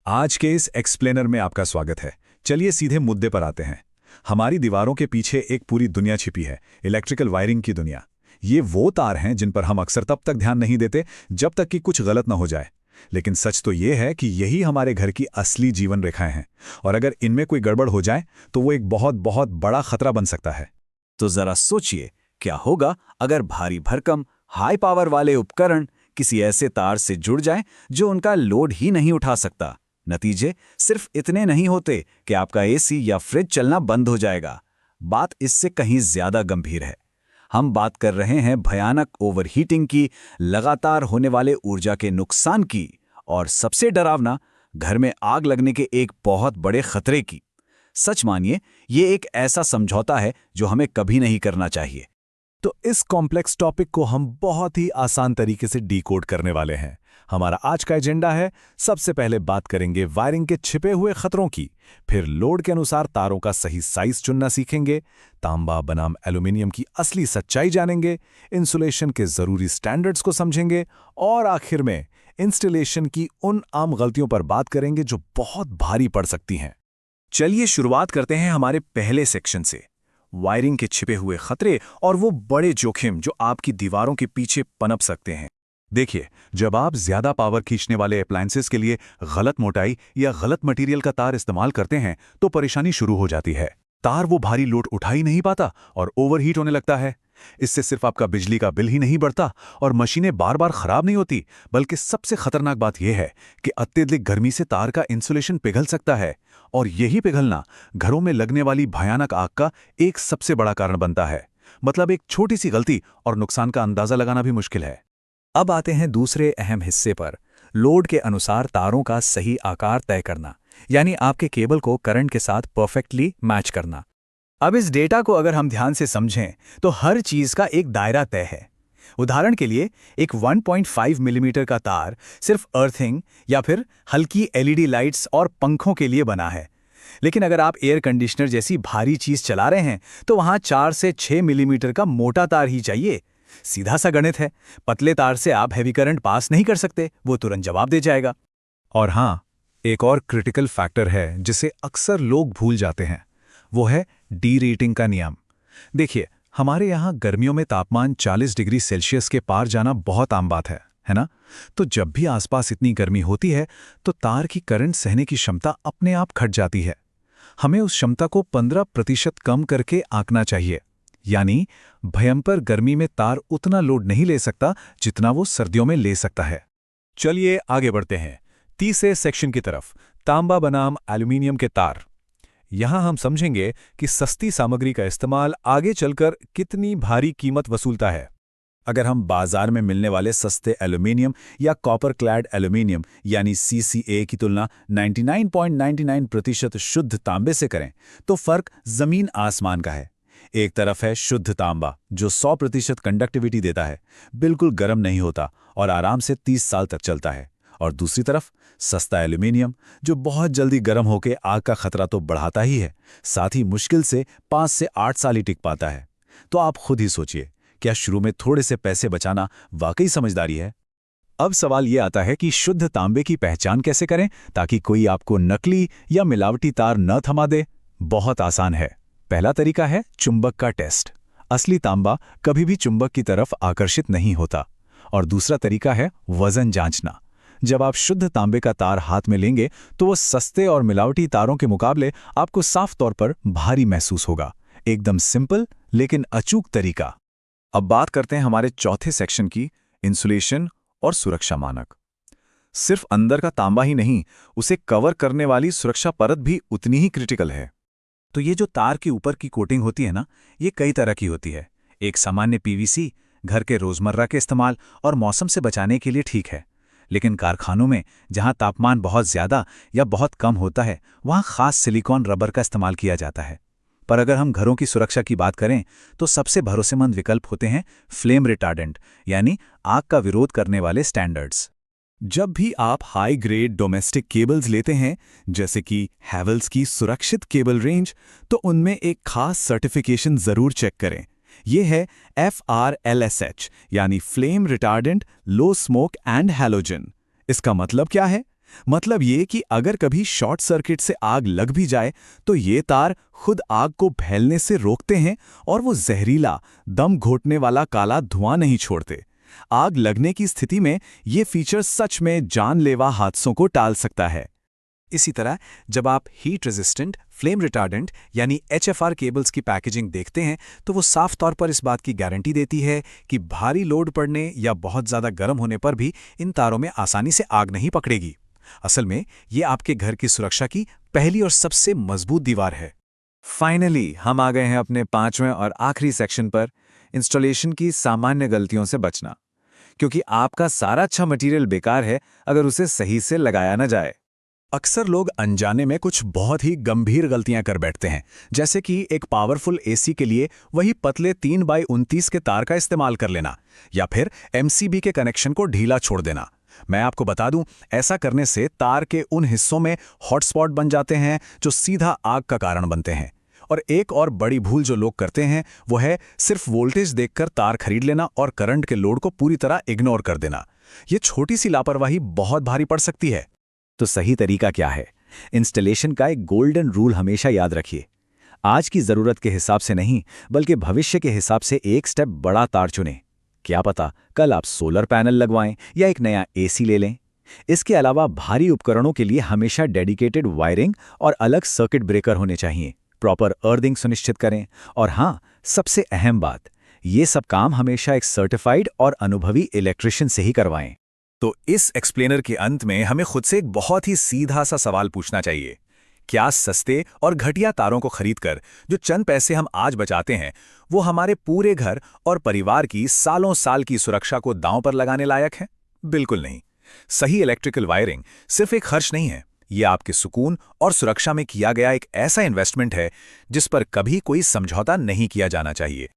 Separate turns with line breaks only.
आज के इस एक्सप्लेनर में आपका स्वागत है। चलिए सीधे मुद्दे पर आते हैं। हमारी दीवारों के पीछे एक पूरी दुनिया छिपी है, इलेक्ट्रिकल वायरिंग की दुनिया। ये वो तार हैं जिन पर हम अक्सर तब तक ध्यान नहीं देते जब तक कि कुछ गलत न हो जाए। लेकिन सच तो ये है कि यही हमारे घर की असली जीवन रेखाएं हैं, और अगर इनमें कोई गड़बड़ हो जाए तो वो एक बहुत बहुत बड़ा खतरा बन सकता है।
तो जरा सोचिए, क्या होगा अगर भारी भरकम हाई पावर वाले उपकरण किसी ऐसे तार से जुड़ जाएं जो उनका लोड ही नहीं उठा सकता। नतीजे सिर्फ इतने नहीं होते कि आपका एसी या फ्रिज चलना बंद हो जाएगा। बात इससे कहीं ज्यादा गंभीर है। हम बात कर रहे हैं भयानक ओवरहीटिंग की, लगातार होने वाले ऊर्जा के नुकसान की, और सबसे डरावना, घर में आग लगने के एक बहुत बड़े खतरे की। सच मानिए, ये एक ऐसा समझौता है जो हमें कभी नहीं करना चाहिए।
तो इस कॉम्प्लेक्स टॉपिक को हम बहुत ही आसान तरीके से डीकोड करने वाले हैं। हमारा आज का एजेंडा है, सबसे पहले बात करेंगे वायरिंग के छिपे हुए खतरों की, फिर लोड के अनुसार तारों का सही साइज चुनना सीखेंगे, तांबा बनाम एल्यूमिनियम की असली सच्चाई जानेंगे, इंसुलेशन के जरूरी स्टैंडर्ड्स को समझेंगे, और आखिर में इंस्टॉलेशन की उन आम गलतियों पर बात करेंगे जो बहुत भारी पड़ सकती हैं। चलिए शुरुआत करते हैं हमारे पहले सेक्शन से, वायरिंग के छिपे हुए खतरे और वो बड़े जोखिम जो आपकी दीवारों के पीछे पनप सकते हैं। देखिए, जब आप ज्यादा पावर खींचने वाले अप्लायंसेस के लिए गलत मोटाई या गलत मटेरियल का तार इस्तेमाल करते हैं तो परेशानी शुरू हो जाती है। तार वो भारी लोड उठा ही नहीं पाता और ओवरहीट होने लगता है। इससे सिर्फ आपका बिजली का बिल ही नहीं बढ़ता और मशीनें बार बार खराब नहीं होती, बल्कि सबसे खतरनाक बात यह है कि अत्यधिक गर्मी से तार का इंसुलेशन पिघल सकता है, और यही पिघलना घरों में लगने वाली भयानक आग का एक सबसे बड़ा कारण बनता है। मतलब एक छोटी सी गलती और नुकसान का अंदाजा लगाना भी मुश्किल है।
अब आते हैं दूसरे अहम हिस्से पर, लोड के अनुसार तारों का सही आकार तय करना, यानी आपके केबल को करंट के साथ परफेक्टली मैच करना। अब इस डेटा को अगर हम ध्यान से समझें तो हर चीज का एक दायरा तय है। उदाहरण के लिए, एक 1.5 मिलीमीटर का तार सिर्फ अर्थिंग या फिर हल्की एलईडी लाइट्स और पंखों के लिए बना है। लेकिन अगर आप एयर कंडीशनर जैसी भारी चीज चला रहे हैं तो वहां 4 से 6 मिलीमीटर का मोटा तार ही चाहिए। सीधा सा गणित है। पतले तार से आप हैवी करंट पास नहीं कर सकते, वो तुरंत जवाब दे जाएगा।
और हाँ, एक और क्रिटिकल फैक्टर है जिसे अक्सर लोग भूल जाते हैं, वो है डी रेटिंग का नियम। देखिए, हमारे यहाँ गर्मियों में तापमान 40 डिग्री सेल्सियस के पार जाना बहुत आम बात है ना? तो जब भी आसपास इतनी गर्मी होती है तो तार की करंट सहने की क्षमता अपने आप घट जाती है। हमें उस क्षमता को 15% कम करके आंकना चाहिए। यानी भयंकर गर्मी में तार उतना लोड नहीं ले सकता जितना वो सर्दियों में ले सकता है। चलिए आगे बढ़ते हैं तीसरे सेक्शन की तरफ, तांबा बनाम एल्यूमिनियम के तार। यहां हम समझेंगे कि सस्ती सामग्री का इस्तेमाल आगे चलकर कितनी भारी कीमत वसूलता है। अगर हम बाजार में मिलने वाले सस्ते एल्यूमिनियम या कॉपर क्लैड एल्यूमिनियम यानी CCA की तुलना 99.99% शुद्ध तांबे से करें तो फर्क जमीन आसमान का है। एक तरफ है शुद्ध तांबा जो 100% कंडक्टिविटी देता है, बिल्कुल गर्म नहीं होता और आराम से 30 साल तक चलता है, और दूसरी तरफ सस्ता एल्यूमिनियम जो बहुत जल्दी गर्म होकर आग का खतरा तो बढ़ाता ही है, साथ ही मुश्किल से 5 से 8 साल ही टिक पाता है। तो आप खुद ही सोचिए, क्या शुरू में थोड़े से पैसे बचाना वाकई समझदारी है? अब सवाल यह आता है कि शुद्ध तांबे की पहचान कैसे करें ताकि कोई आपको नकली या मिलावटी तार न थमा दे। बहुत आसान है। पहला तरीका है चुंबक का टेस्ट। असली तांबा कभी भी चुंबक की तरफ आकर्षित नहीं होता। और दूसरा तरीका है वजन जांचना। जब आप शुद्ध तांबे का तार हाथ में लेंगे तो वो सस्ते और मिलावटी तारों के मुकाबले आपको साफ तौर पर भारी महसूस होगा। एकदम सिंपल लेकिन अचूक तरीका। अब बात करते हैं हमारे चौथे सेक्शन की, इंसुलेशन और सुरक्षा मानक। सिर्फ अंदर का तांबा ही नहीं, उसे कवर करने वाली सुरक्षा परत भी उतनी ही क्रिटिकल है। तो ये जो तार के ऊपर की कोटिंग होती है ना, ये कई तरह की होती है। एक सामान्य PVC घर के रोजमर्रा के इस्तेमाल और मौसम से बचाने के लिए ठीक है, लेकिन कारखानों में जहां तापमान बहुत ज्यादा या बहुत कम होता है वहां खास सिलिकॉन रबर का इस्तेमाल किया जाता है। पर अगर हम घरों की सुरक्षा की बात करें तो सबसे भरोसेमंद विकल्प होते हैं फ्लेम रिटार्डेंट, यानी आग का विरोध करने वाले स्टैंडर्ड्स। जब भी आप हाई ग्रेड डोमेस्टिक केबल्स लेते हैं, जैसे कि हैवेल्स की सुरक्षित केबल रेंज, तो उनमें एक खास सर्टिफिकेशन जरूर चेक करें। ये है FRLSH, यानी flame retardant low smoke and halogen. इसका मतलब क्या है?
मतलब ये कि अगर कभी शॉर्ट सर्किट से आग लग भी जाए तो ये तार खुद आग को फैलने से रोकते हैं और वो जहरीला, दम घोटने वाला काला धुआं नहीं छोड़ते। आग लगने की स्थिति में ये फीचर सच में जानलेवा हादसों को टाल सकता है।
इसी तरह जब आप हीट रेजिस्टेंट, फ्लेम रिटार्डेंट यानी HFR केबल्स की पैकेजिंग देखते हैं तो वो साफ तौर पर इस बात की गारंटी देती है कि भारी लोड पड़ने या बहुत ज़्यादा गर्म होने पर भी इन तारों में आसानी से आग नहीं पकड़ेगी। असल में ये आपके घर की सुरक्षा की पहली और सबसे मजबूत दीवार है। फाइनली हम आ गए हैं अपने 5वें और आखिरी सेक्शन पर, इंस्टॉलेशन की सामान्य गलतियों से बचना, क्योंकि आपका सारा अच्छा मटेरियल बेकार है अगर उसे सही से लगाया न जाए।
अक्सर लोग अनजाने में कुछ बहुत ही गंभीर गलतियां कर बैठते हैं, जैसे कि एक पावरफुल एसी के लिए वही पतले 3x29 के तार का इस्तेमाल कर लेना या फिर MCB के कनेक्शन को ढीला छोड़ देना। मैं आपको बता दूं, ऐसा करने से तार के उन हिस्सों में हॉटस्पॉट बन जाते हैं जो सीधा आग का कारण बनते हैं। और एक और बड़ी भूल जो लोग करते हैं वो है सिर्फ वोल्टेज देखकर तार खरीद लेना और करंट के लोड को पूरी तरह इग्नोर कर देना। ये छोटी सी लापरवाही बहुत भारी पड़ सकती है।
तो सही तरीका क्या है? इंस्टॉलेशन का एक गोल्डन रूल हमेशा याद रखिए। आज की ज़रूरत के हिसाब से नहीं, बल्कि भविष्य के हिसाब से एक स्टेप बड़ा तार चुनें। क्या पता कल आप सोलर पैनल लगवाएं या एक नया एसी ले लें। इसके अलावा भारी उपकरणों के लिए हमेशा डेडिकेटेड वायरिंग और अलग सर्किट ब्रेकर होने चाहिए। प्रॉपर अर्थिंग सुनिश्चित करें। और हाँ, सबसे अहम बात, ये सब काम हमेशा एक सर्टिफाइड और अनुभवी इलेक्ट्रिशियन से ही करवाएं।
तो इस एक्सप्लेनर के अंत में हमें खुद से एक बहुत ही सीधा सा सवाल पूछना चाहिए। क्या सस्ते और घटिया तारों को खरीदकर जो चंद पैसे हम आज बचाते हैं वो हमारे पूरे घर और परिवार की सालों साल की सुरक्षा को दांव पर लगाने लायक है? बिल्कुल नहीं। सही इलेक्ट्रिकल वायरिंग सिर्फ एक खर्च नहीं है, ये आपके सुकून और सुरक्षा में किया गया एक ऐसा इन्वेस्टमेंट है जिस पर कभी कोई समझौता नहीं किया जाना चाहिए।